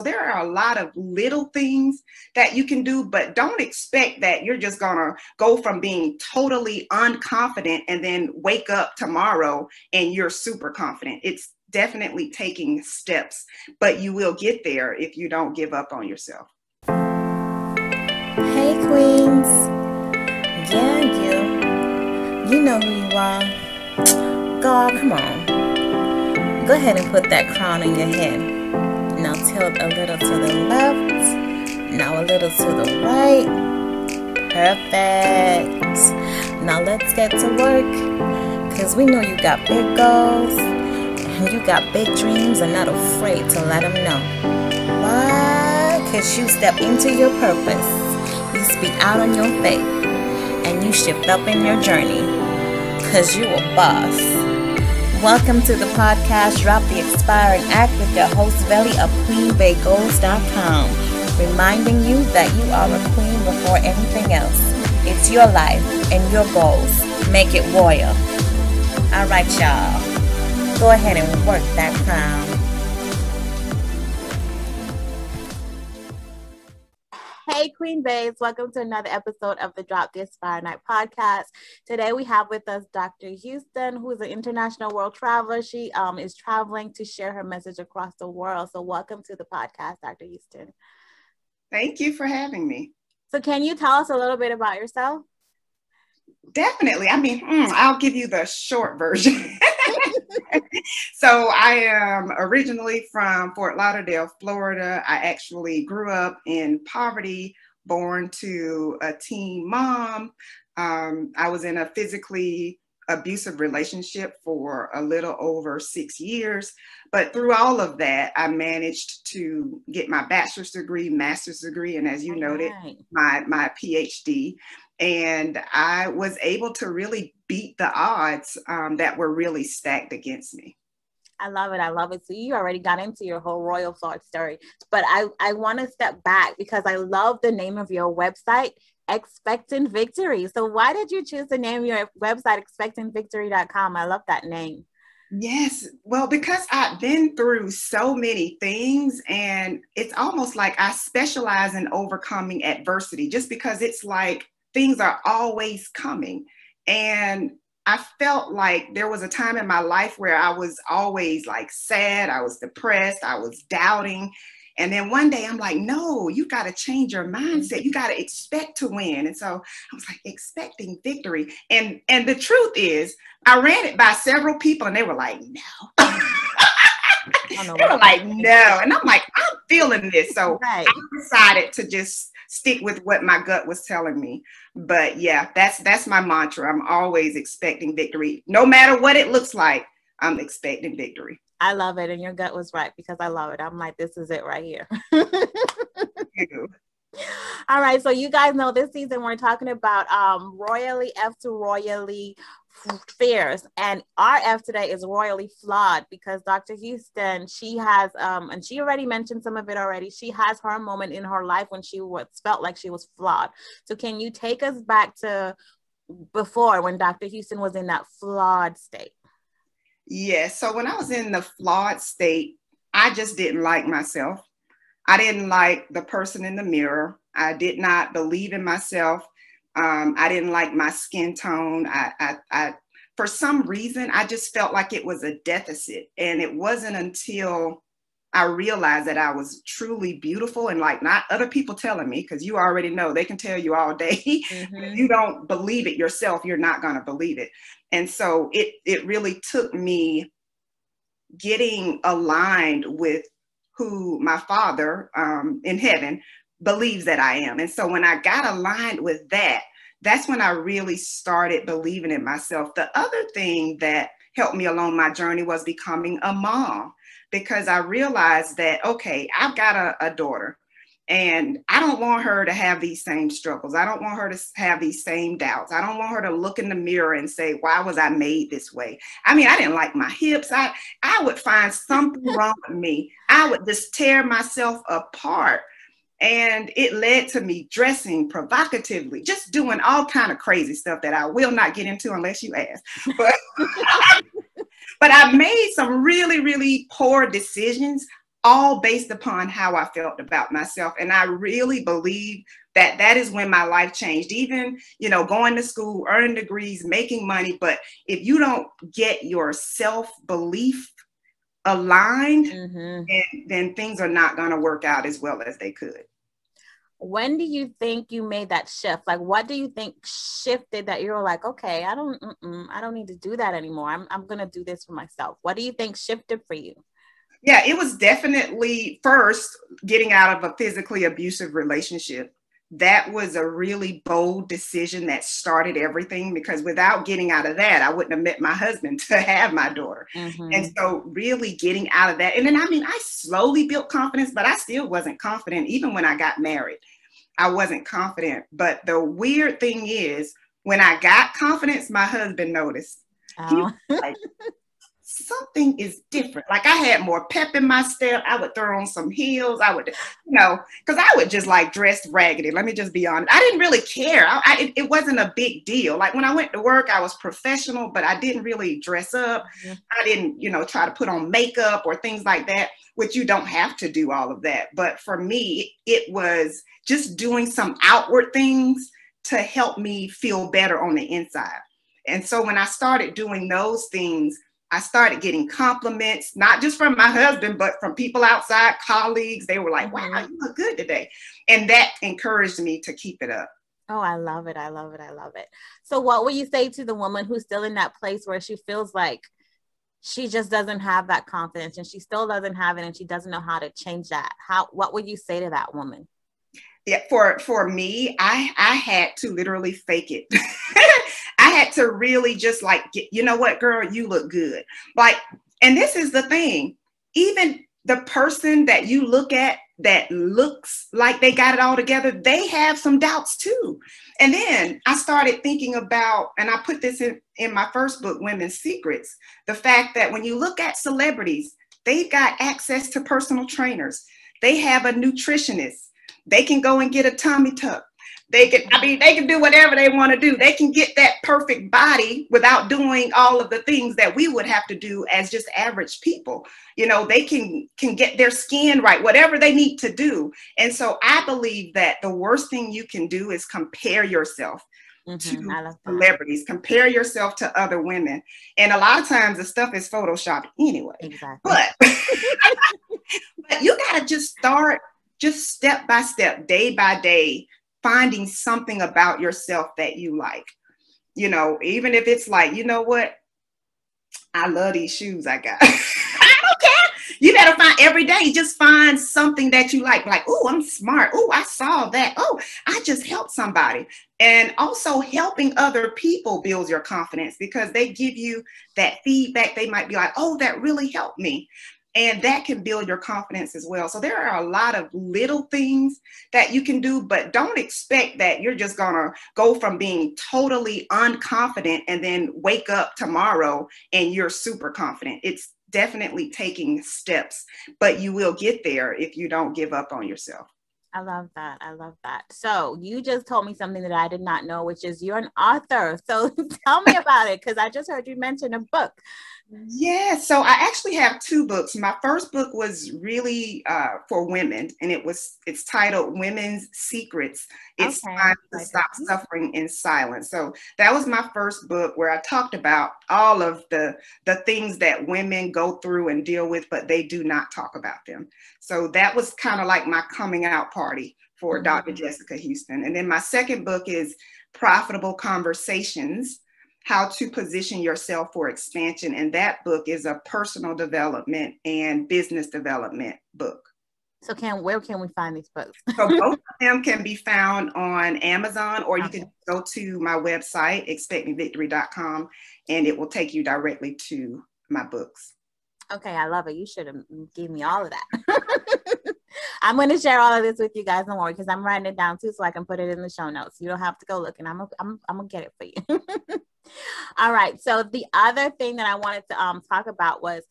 there are a lot of little things that you can do, but don't expect that you're just gonna go from being totally unconfident and then wake up tomorrow and you're super confident. It's definitely taking steps, but you will get there if you don't give up on yourself. Hey queens, yeah, you know who you are. God, come on, go ahead and put that crown on your head. Now tilt a little to the left, now a little to the right. Perfect. Now let's get to work, because we know you got big goals and you got big dreams and not afraid to let them know. Why? Because you step into your purpose, you speak out on your faith, and you shift up in your journey, because you a boss. Welcome to the podcast, Drop the Expiring Act, with your host, Veli of QueenBayGoals.com, reminding you that you are a queen before anything else. It's your life and your goals. Make it royal. All right, y'all. Go ahead and work that crown. Hey, Queen Bays. Welcome to another episode of the Drop the Aspire Night podcast. Today we have with us Dr. Houston, who is an international world traveler. She is traveling to share her message across the world. So welcome to the podcast, Dr. Houston. Thank you for having me. So can you tell us a little bit about yourself? Definitely. I mean, I'll give you the short version. So I am originally from Fort Lauderdale, Florida. I actually grew up in poverty, born to a teen mom. I was in a physically abusive relationship for a little over 6 years. But through all of that, I managed to get my bachelor's degree, master's degree, and as you noted, my PhD. And I was able to really beat the odds that were really stacked against me. I love it. I love it. So you already got into your whole Royal Flawed story, but I want to step back because I love the name of your website, Expectant Victory. So why did you choose to name your website expectantvictory.com? I love that name. Yes. Well, because I've been through so many things, and it's almost like I specialize in overcoming adversity, just because it's like things are always coming. And I felt like there was a time in my life where I was always like sad, I was depressed, I was doubting. And then one day I'm like, no, you got to change your mindset. You got to expect to win. And so I was like, expecting victory. And the truth is, I ran it by several people and they were like, no. They were like, no. And I'm like, I'm feeling this. So I decided to just stick with what my gut was telling me. But yeah, that's my mantra. I'm always expecting victory. No matter what it looks like, I'm expecting victory. I love it. And your gut was right, because I love it. I'm like, this is it right here. All right. So you guys know this season we're talking about royally F to royally fierce. And our F today is royally flawed, because Dr. Houston, she has, and she already mentioned some of it already, she has her moment in her life when she felt like she was flawed. So can you take us back to before, when Dr. Houston was in that flawed state? Yes. So when I was in the flawed state, I just didn't like myself. I didn't like the person in the mirror. I did not believe in myself. I didn't like my skin tone. I for some reason, I just felt like it was a deficit. And it wasn't until I realized that I was truly beautiful, and like not other people telling me, because you already know they can tell you all day. If you don't believe it yourself, you're not going to believe it. And so it really took me getting aligned with who my Father in heaven believes that I am. And so when I got aligned with that, that's when I really started believing in myself. The other thing that helped me along my journey was becoming a mom, because I realized that, okay, I've got a daughter, and I don't want her to have these same struggles. I don't want her to have these same doubts. I don't want her to look in the mirror and say, why was I made this way? I mean, I didn't like my hips. I would find something wrong with me. I would just tear myself apart. And it led to me dressing provocatively, just doing all kind of crazy stuff that I will not get into unless you ask. But I made some really, really poor decisions all based upon how I felt about myself. And I really believe that that is when my life changed. Even, you know, going to school, earning degrees, making money. But if you don't get your self-belief aligned, then things are not going to work out as well as they could. When do you think you made that shift? Like, what do you think shifted that you were like, okay, I don't need to do that anymore. I'm going to do this for myself. What do you think shifted for you? Yeah, it was definitely first getting out of a physically abusive relationship. That was a really bold decision that started everything, because without getting out of that, I wouldn't have met my husband to have my daughter. And so really getting out of that. And then, I mean, I slowly built confidence, but I still wasn't confident. Even when I got married, I wasn't confident. But the weird thing is, when I got confidence, my husband noticed. He was like, something is different. Like, I had more pep in my step. I would throw on some heels. I would, you know, because I would just like dress raggedy. Let me just be honest. I didn't really care. It wasn't a big deal. Like, when I went to work, I was professional, but I didn't really dress up. I didn't, you know, try to put on makeup or things like that, which you don't have to do all of that. But for me, it was just doing some outward things to help me feel better on the inside. And so when I started doing those things, I started getting compliments, not just from my husband, but from people outside, colleagues. They were like, wow, you look good today. And that encouraged me to keep it up. Oh, I love it. I love it. I love it. So what would you say to the woman who's still in that place where she feels like she just doesn't have that confidence, and she still doesn't have it, and she doesn't know how to change that? What would you say to that woman? Yeah, for me, I had to literally fake it. I had to really just like, you know what, girl, you look good. Like, and this is the thing, even the person that you look at that looks like they got it all together, they have some doubts too. And then I started thinking about, and I put this in my first book, Women's Secrets, the fact that when you look at celebrities, they've got access to personal trainers. They have a nutritionist. They can go and get a tummy tuck. They can do whatever they want to do. They can get that perfect body without doing all of the things that we would have to do as just average people. You know, they can get their skin right, whatever they need to do. And so I believe that the worst thing you can do is compare yourself to celebrities, compare yourself to other women. And a lot of times the stuff is photoshopped anyway. Exactly. But you got to just start just step by step, day by day, finding something about yourself that you like. You know, even if it's like, you know what? I love these shoes I got. I don't care. You better find every day, just find something that you like. Like, oh, I'm smart. Oh, I saw that. Oh, I just helped somebody. And also helping other people builds your confidence, because they give you that feedback. They might be like, oh, that really helped me. And that can build your confidence as well. So there are a lot of little things that you can do, but don't expect that you're just going to go from being totally unconfident and then wake up tomorrow and you're super confident. It's definitely taking steps, but you will get there if you don't give up on yourself. I love that. I love that. So you just told me something that I did not know, which is you're an author. So tell me about it, because I just heard you mention a book. Yeah, so I actually have two books. My first book was really for women, and it's titled Women's Secrets. It's Time to Stop Suffering in Silence. So that was my first book, where I talked about all of the things that women go through and deal with, but they do not talk about them. So that was kind of like my coming out party for Dr. Jessica Houston. And then my second book is Profitable Conversations: How to Position Yourself for Expansion. And that book is a personal development and business development book. So where can we find these books? So both of them can be found on Amazon, or you can go to my website, expectmevictory.com, and it will take you directly to my books. Okay, I love it. You should have given me all of that. I'm going to share all of this with you guys, don't worry, because I'm writing it down too, so I can put it in the show notes. You don't have to go looking. I'm gonna get it for you. All right. So the other thing that I wanted to talk about was,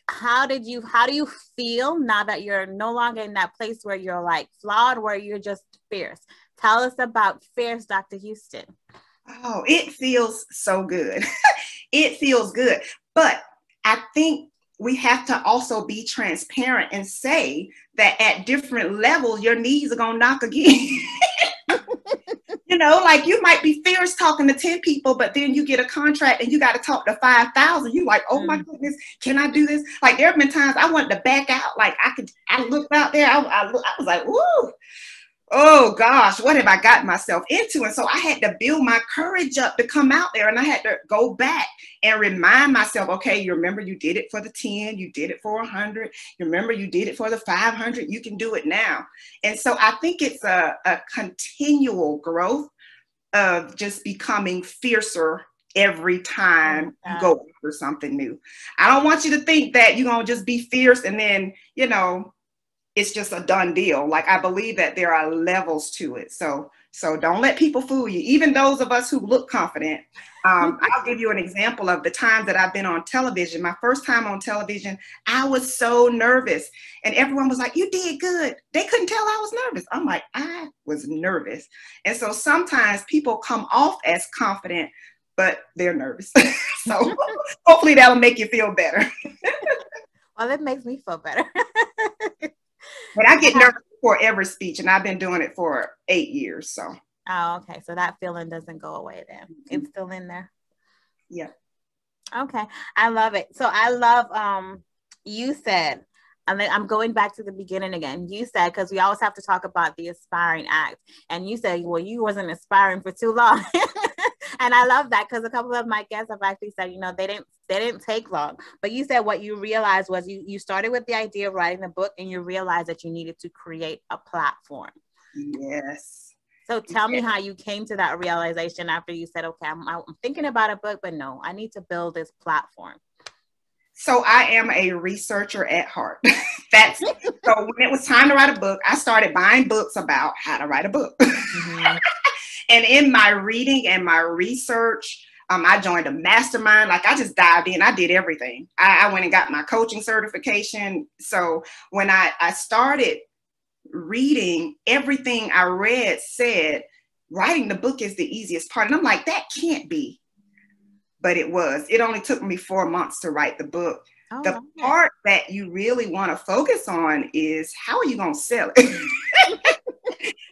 how do you feel now that you're no longer in that place where you're like flawed, where you're just fierce? Tell us about Fierce, Dr. Houston. Oh, it feels so good. It feels good. But I think we have to also be transparent and say that at different levels, your knees are going to knock again. You know, like you might be fierce talking to 10 people, but then you get a contract and you got to talk to 5,000. You like, oh my goodness, can I do this? Like there have been times I wanted to back out. Like I looked out there, I was like, woo, oh gosh, what have I gotten myself into? And so I had to build my courage up to come out there, and I had to go back and remind myself, okay, you remember you did it for the 10, you did it for 100, you remember you did it for the 500, you can do it now. And so I think it's a continual growth of just becoming fiercer every time you go for something new. I don't want you to think that you're going to just be fierce and then, you know, it's just a done deal. Like I believe that there are levels to it. So don't let people fool you. Even those of us who look confident. I'll give you an example of the times that I've been on television. My first time on television, I was so nervous and everyone was like, you did good. They couldn't tell I was nervous. I'm like, I was nervous. And so sometimes people come off as confident, but they're nervous. So hopefully that'll make you feel better. Well, it makes me feel better. But I get nervous before every speech, and I've been doing it for 8 years. So. Oh, okay. So that feeling doesn't go away then. It's still in there. Yeah. Okay. I love it. So I love, you said, and then I'm going back to the beginning again. You said, because we always have to talk about the aspiring act. And you said, well, you wasn't aspiring for too long. And I love that because a couple of my guests have actually said, you know, they didn't take long. But you said what you realized was you started with the idea of writing the book and you realized that you needed to create a platform. Yes. So tell me how you came to that realization after you said, okay, I'm thinking about a book, but no, I need to build this platform. So I am a researcher at heart. So when it was time to write a book, I started buying books about how to write a book. Mm-hmm. And in my reading and my research, I joined a mastermind. Like I just dived in. I did everything. I went and got my coaching certification. So when I started reading, everything I read said, writing the book is the easiest part. And I'm like, that can't be. But it was. It only took me 4 months to write the book. Oh, the part that you really want to focus on is how are you going to sell it?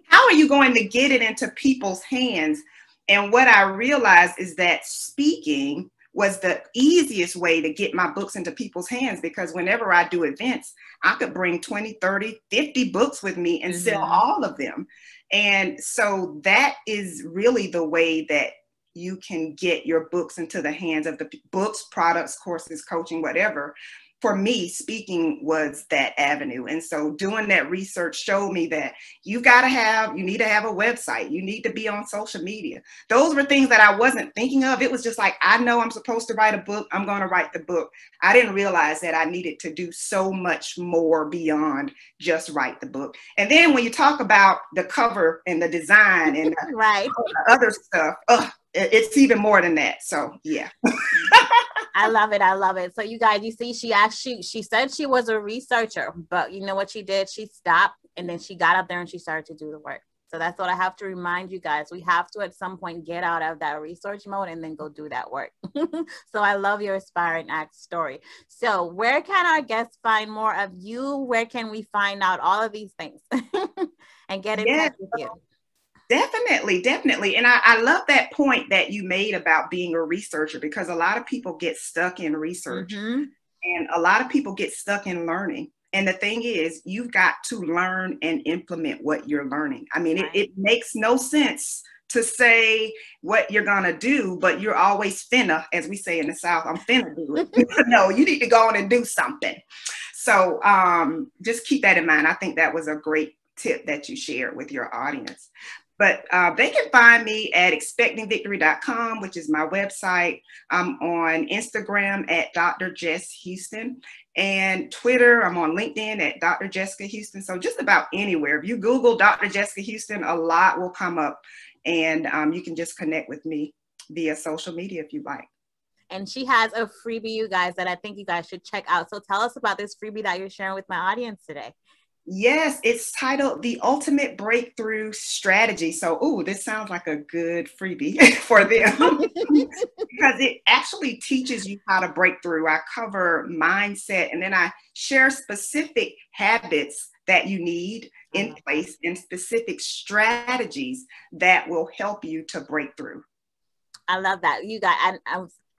How are you going to get it into people's hands? And what I realized is that speaking was the easiest way to get my books into people's hands, because whenever I do events, I could bring 20, 30, 50 books with me and sell all of them. And so that is really the way that you can get your books into the hands of the books, products, courses, coaching, whatever. For me, speaking was that avenue. And so doing that research showed me that you need to have a website. You need to be on social media. Those were things that I wasn't thinking of. It was just like, I know I'm supposed to write a book. I'm going to write the book. I didn't realize that I needed to do so much more beyond just write the book. And then when you talk about the cover and the design and right. the other stuff, it's even more than that. So yeah. I love it. I love it. So you guys, you see, she said she was a researcher, but you know what she did? She stopped and then she got up there and she started to do the work. So that's what I have to remind you guys. We have to at some point get out of that research mode and then go do that work. So I love your aspiring act story. So where can our guests find more of you? Where can we find out all of these things and get in touch with you? Definitely. And I love that point that you made about being a researcher, because a lot of people get stuck in research and a lot of people get stuck in learning. And the thing is, you've got to learn and implement what you're learning. I mean, it makes no sense to say what you're going to do, but you're always finna, as we say in the South, I'm finna do it. No, you need to go on and do something. So just keep that in mind. I think that was a great tip that you shared with your audience. But they can find me at expectingvictory.com, which is my website. I'm on Instagram at Dr. Jess Houston, and Twitter, I'm on LinkedIn at Dr. Jessica Houston. So just about anywhere. If you Google Dr. Jessica Houston, a lot will come up, and you can just connect with me via social media if you like. And she has a freebie, you guys, that I think you guys should check out. So tell us about this freebie that you're sharing with my audience today. Yes, it's titled The Ultimate Breakthrough Strategy. So, this sounds like a good freebie for them because it actually teaches you how to break through. I cover mindset and then I share specific habits that you need in place and specific strategies that will help you to break through. I love that. You got,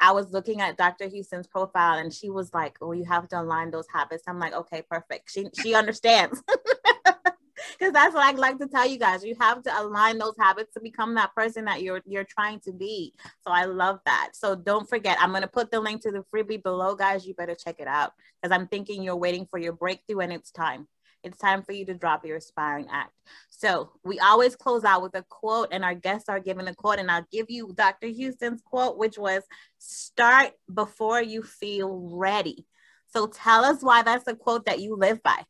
I was looking at Dr. Houston's profile and she was like, oh, you have to align those habits. I'm like, okay, perfect. She understands. Because that's what I'd like to tell you guys. You have to align those habits to become that person that you're trying to be. So I love that. So don't forget, I'm going to put the link to the freebie below, guys. You better check it out because I'm thinking you're waiting for your breakthrough and it's time. It's time for you to drop your aspiring act. So we always close out with a quote and our guests are given a quote, and I'll give you Dr. Houston's quote, which was start before you feel ready. So tell us why that's a quote that you live by.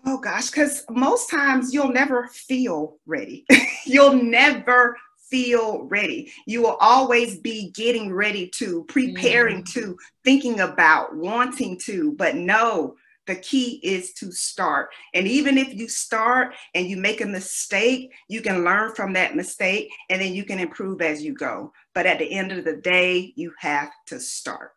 Oh gosh, because most times you'll never feel ready. You'll never feel ready. You will always be getting ready to, preparing to, thinking about, wanting to, but no. The key is to start. And even if you start and you make a mistake, you can learn from that mistake and then you can improve as you go. But at the end of the day, you have to start.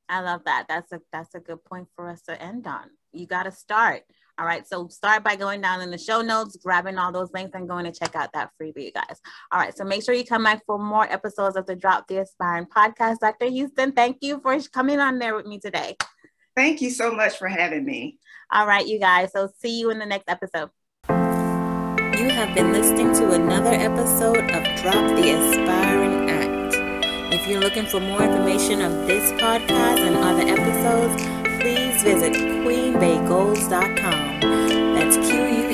I love that. That's a good point for us to end on. You got to start. All right. So start by going down in the show notes, grabbing all those links and going to check out that freebie, you guys. All right. So make sure you come back for more episodes of the Drop the Aspiring podcast. Dr. Houston, thank you for coming on there with me today. Thank you so much for having me. All right, you guys. So see you in the next episode. You have been listening to another episode of Drop the Aspiring Act. If you're looking for more information on this podcast and other episodes, please visit queenbaygoals.com. That's QUEENBAYGOALS.com.